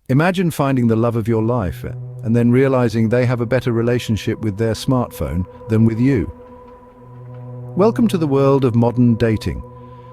Imagine finding the love of your life and then realizing they have a better relationship with their smartphone than with you. Welcome to the world of modern dating,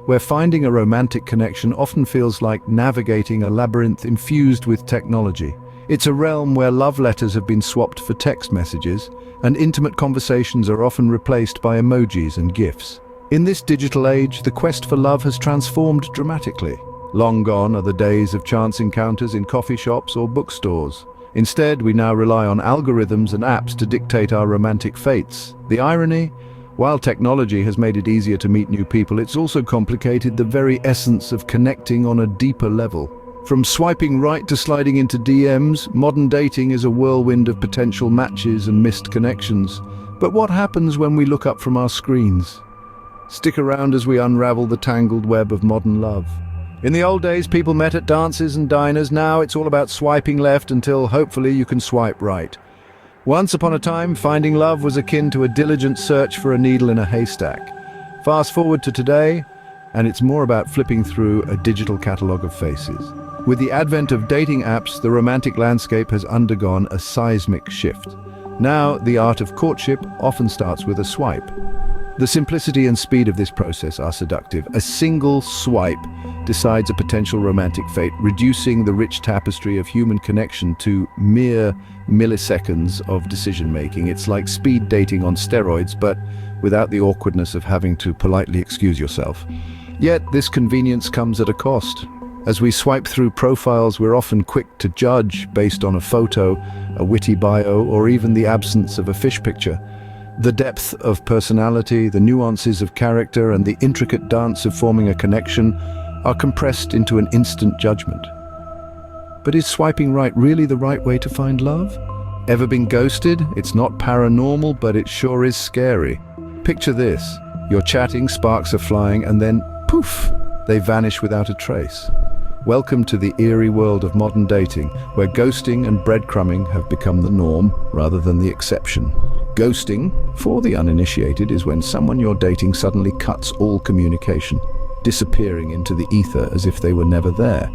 where finding a romantic connection often feels like navigating a labyrinth infused with technology. It's a realm where love letters have been swapped for text messages, and intimate conversations are often replaced by emojis and GIFs. In this digital age, the quest for love has transformed dramatically. Long gone are the days of chance encounters in coffee shops or bookstores. Instead, we now rely on algorithms and apps to dictate our romantic fates. The irony? While technology has made it easier to meet new people, it's also complicated the very essence of connecting on a deeper level. From swiping right to sliding into DMs, modern dating is a whirlwind of potential matches and missed connections. But what happens when we look up from our screens? Stick around as we unravel the tangled web of modern love. In the old days, people met at dances and diners. Now it's all about swiping left until hopefully you can swipe right. Once upon a time, finding love was akin to a diligent search for a needle in a haystack. Fast forward to today, and it's more about flipping through a digital catalogue of faces. With the advent of dating apps, the romantic landscape has undergone a seismic shift. Now, the art of courtship often starts with a swipe. The simplicity and speed of this process are seductive. A single swipe decides a potential romantic fate, reducing the rich tapestry of human connection to mere milliseconds of decision-making. It's like speed dating on steroids, but without the awkwardness of having to politely excuse yourself. Yet, this convenience comes at a cost. As we swipe through profiles, we're often quick to judge based on a photo, a witty bio, or even the absence of a fish picture. The depth of personality, the nuances of character, and the intricate dance of forming a connection are compressed into an instant judgment. But is swiping right really the right way to find love? Ever been ghosted? It's not paranormal, but it sure is scary. Picture this. You're chatting, sparks are flying, and then, poof, they vanish without a trace. Welcome to the eerie world of modern dating, where ghosting and breadcrumbing have become the norm rather than the exception. Ghosting, for the uninitiated, is when someone you're dating suddenly cuts all communication, disappearing into the ether as if they were never there.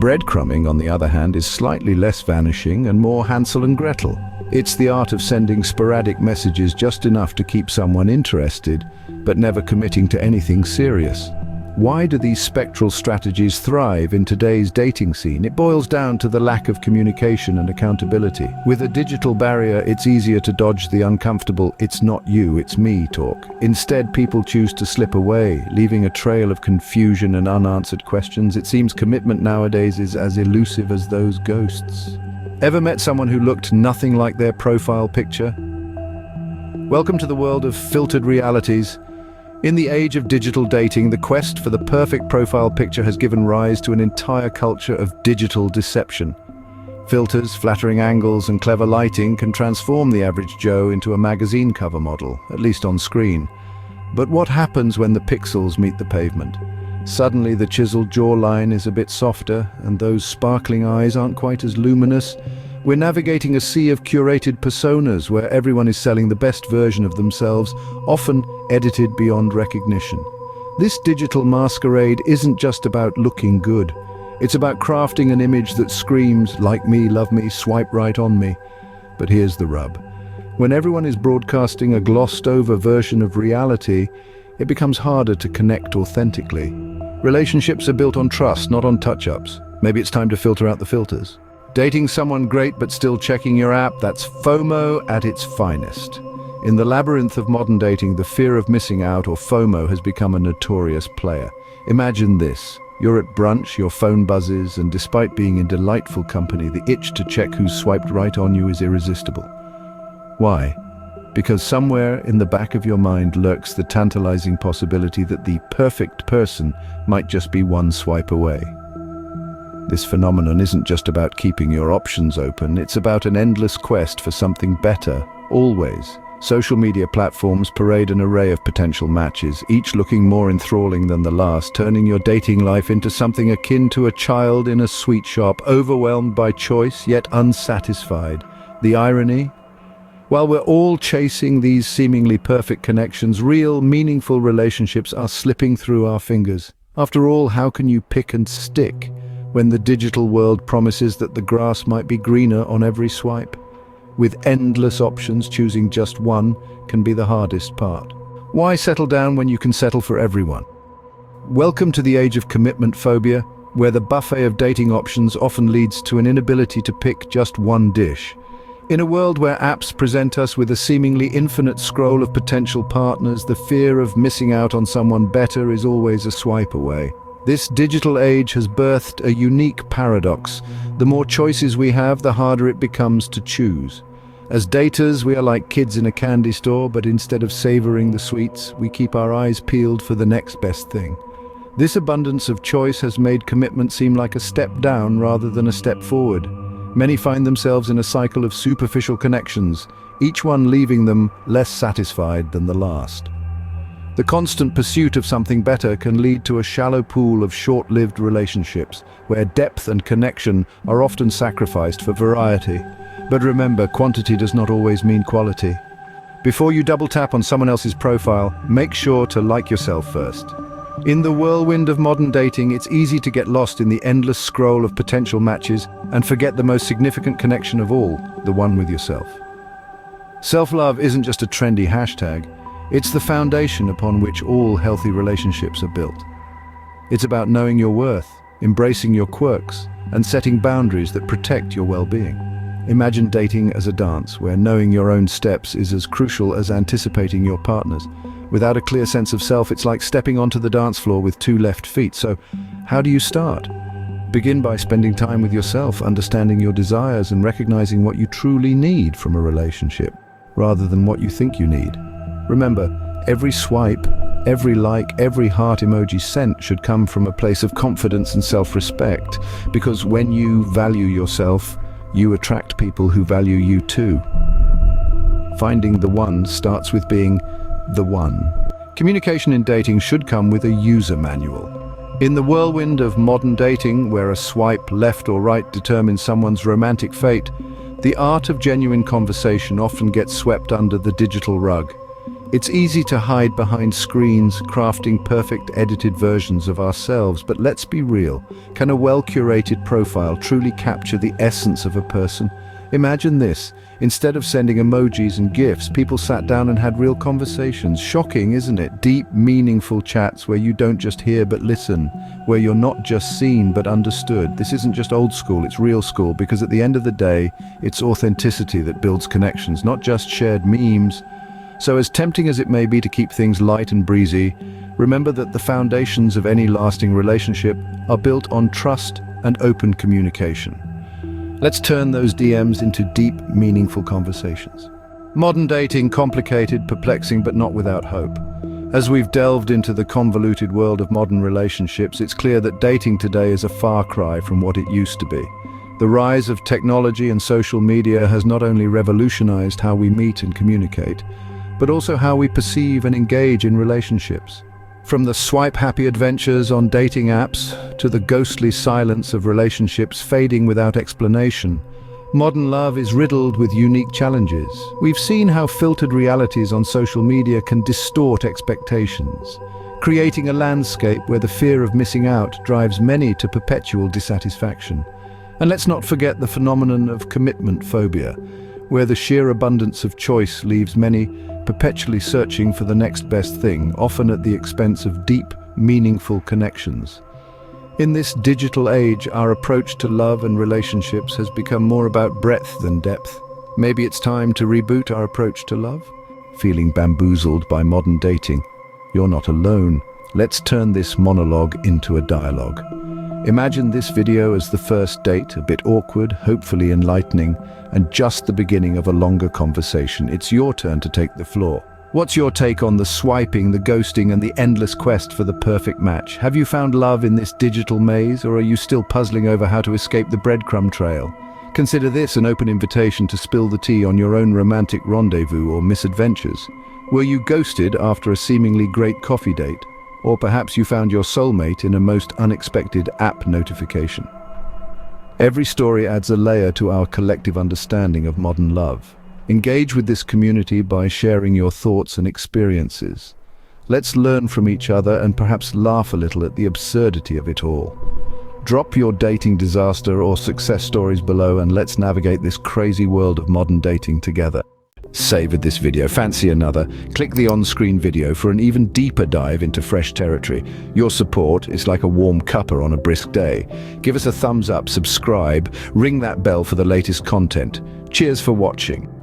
Breadcrumbing, on the other hand, is slightly less vanishing and more Hansel and Gretel. It's the art of sending sporadic messages just enough to keep someone interested, but never committing to anything serious. Why do these spectral strategies thrive in today's dating scene? It boils down to the lack of communication and accountability. With a digital barrier, it's easier to dodge the uncomfortable "it's not you, it's me" talk. Instead, people choose to slip away, leaving a trail of confusion and unanswered questions. It seems commitment nowadays is as elusive as those ghosts. Ever met someone who looked nothing like their profile picture? Welcome to the world of filtered realities. In the age of digital dating, the quest for the perfect profile picture has given rise to an entire culture of digital deception. Filters, flattering angles, and clever lighting can transform the average Joe into a magazine cover model, at least on screen. But what happens when the pixels meet the pavement? Suddenly the chiseled jawline is a bit softer, and those sparkling eyes aren't quite as luminous. We're navigating a sea of curated personas where everyone is selling the best version of themselves, often edited beyond recognition. This digital masquerade isn't just about looking good. It's about crafting an image that screams, "Like me, love me, swipe right on me." But here's the rub. When everyone is broadcasting a glossed-over version of reality, it becomes harder to connect authentically. Relationships are built on trust, not on touch-ups. Maybe it's time to filter out the filters. Dating someone great but still checking your app, that's FOMO at its finest. In the labyrinth of modern dating, the fear of missing out, or FOMO, has become a notorious player. Imagine this. You're at brunch, your phone buzzes, and despite being in delightful company, the itch to check who's swiped right on you is irresistible. Why? Because somewhere in the back of your mind lurks the tantalizing possibility that the perfect person might just be one swipe away. This phenomenon isn't just about keeping your options open, it's about an endless quest for something better, always. Social media platforms parade an array of potential matches, each looking more enthralling than the last, turning your dating life into something akin to a child in a sweet shop, overwhelmed by choice, yet unsatisfied. The irony? While we're all chasing these seemingly perfect connections, real, meaningful relationships are slipping through our fingers. After all, how can you pick and stick when the digital world promises that the grass might be greener on every swipe. With endless options, choosing just one can be the hardest part. Why settle down when you can settle for everyone? Welcome to the age of commitment phobia, where the buffet of dating options often leads to an inability to pick just one dish. In a world where apps present us with a seemingly infinite scroll of potential partners, the fear of missing out on someone better is always a swipe away. This digital age has birthed a unique paradox. The more choices we have, the harder it becomes to choose. As daters, we are like kids in a candy store, but instead of savoring the sweets, we keep our eyes peeled for the next best thing. This abundance of choice has made commitment seem like a step down rather than a step forward. Many find themselves in a cycle of superficial connections, each one leaving them less satisfied than the last. The constant pursuit of something better can lead to a shallow pool of short-lived relationships, where depth and connection are often sacrificed for variety. But remember, quantity does not always mean quality. Before you double tap on someone else's profile, make sure to like yourself first. In the whirlwind of modern dating, it's easy to get lost in the endless scroll of potential matches and forget the most significant connection of all, the one with yourself. Self-love isn't just a trendy hashtag, it's the foundation upon which all healthy relationships are built. It's about knowing your worth, embracing your quirks, and setting boundaries that protect your well-being. Imagine dating as a dance, where knowing your own steps is as crucial as anticipating your partner's. Without a clear sense of self, it's like stepping onto the dance floor with two left feet. So, how do you start? Begin by spending time with yourself, understanding your desires and recognizing what you truly need from a relationship, rather than what you think you need. Remember, every swipe, every like, every heart emoji sent should come from a place of confidence and self-respect, because when you value yourself, you attract people who value you too. Finding the one starts with being the one. Communication in dating should come with a user manual. In the whirlwind of modern dating, where a swipe left or right determines someone's romantic fate, the art of genuine conversation often gets swept under the digital rug. It's easy to hide behind screens, crafting perfect edited versions of ourselves, but let's be real. Can a well-curated profile truly capture the essence of a person? Imagine this. Instead of sending emojis and GIFs, people sat down and had real conversations. Shocking, isn't it? Deep, meaningful chats where you don't just hear but listen, where you're not just seen but understood. This isn't just old school, it's real school, because at the end of the day, it's authenticity that builds connections, not just shared memes. So as tempting as it may be to keep things light and breezy, remember that the foundations of any lasting relationship are built on trust and open communication. Let's turn those DMs into deep, meaningful conversations. Modern dating, complicated, perplexing, but not without hope. As we've delved into the convoluted world of modern relationships, it's clear that dating today is a far cry from what it used to be. The rise of technology and social media has not only revolutionized how we meet and communicate, but also how we perceive and engage in relationships. From the swipe-happy adventures on dating apps to the ghostly silence of relationships fading without explanation, modern love is riddled with unique challenges. We've seen how filtered realities on social media can distort expectations, creating a landscape where the fear of missing out drives many to perpetual dissatisfaction. And let's not forget the phenomenon of commitment phobia, where the sheer abundance of choice leaves many perpetually searching for the next best thing, often at the expense of deep, meaningful connections. In this digital age, our approach to love and relationships has become more about breadth than depth. Maybe it's time to reboot our approach to love? Feeling bamboozled by modern dating? You're not alone. Let's turn this monologue into a dialogue. Imagine this video as the first date, a bit awkward, hopefully enlightening, and just the beginning of a longer conversation. It's your turn to take the floor. What's your take on the swiping, the ghosting, and the endless quest for the perfect match? Have you found love in this digital maze, or are you still puzzling over how to escape the breadcrumb trail? Consider this an open invitation to spill the tea on your own romantic rendezvous or misadventures. Were you ghosted after a seemingly great coffee date? Or perhaps you found your soulmate in a most unexpected app notification. Every story adds a layer to our collective understanding of modern love. Engage with this community by sharing your thoughts and experiences. Let's learn from each other and perhaps laugh a little at the absurdity of it all. Drop your dating disaster or success stories below and let's navigate this crazy world of modern dating together. Savored this video, fancy another? Click the on-screen video for an even deeper dive into fresh territory. Your support is like a warm cuppa on a brisk day. Give us a thumbs up, subscribe, ring that bell for the latest content. Cheers for watching.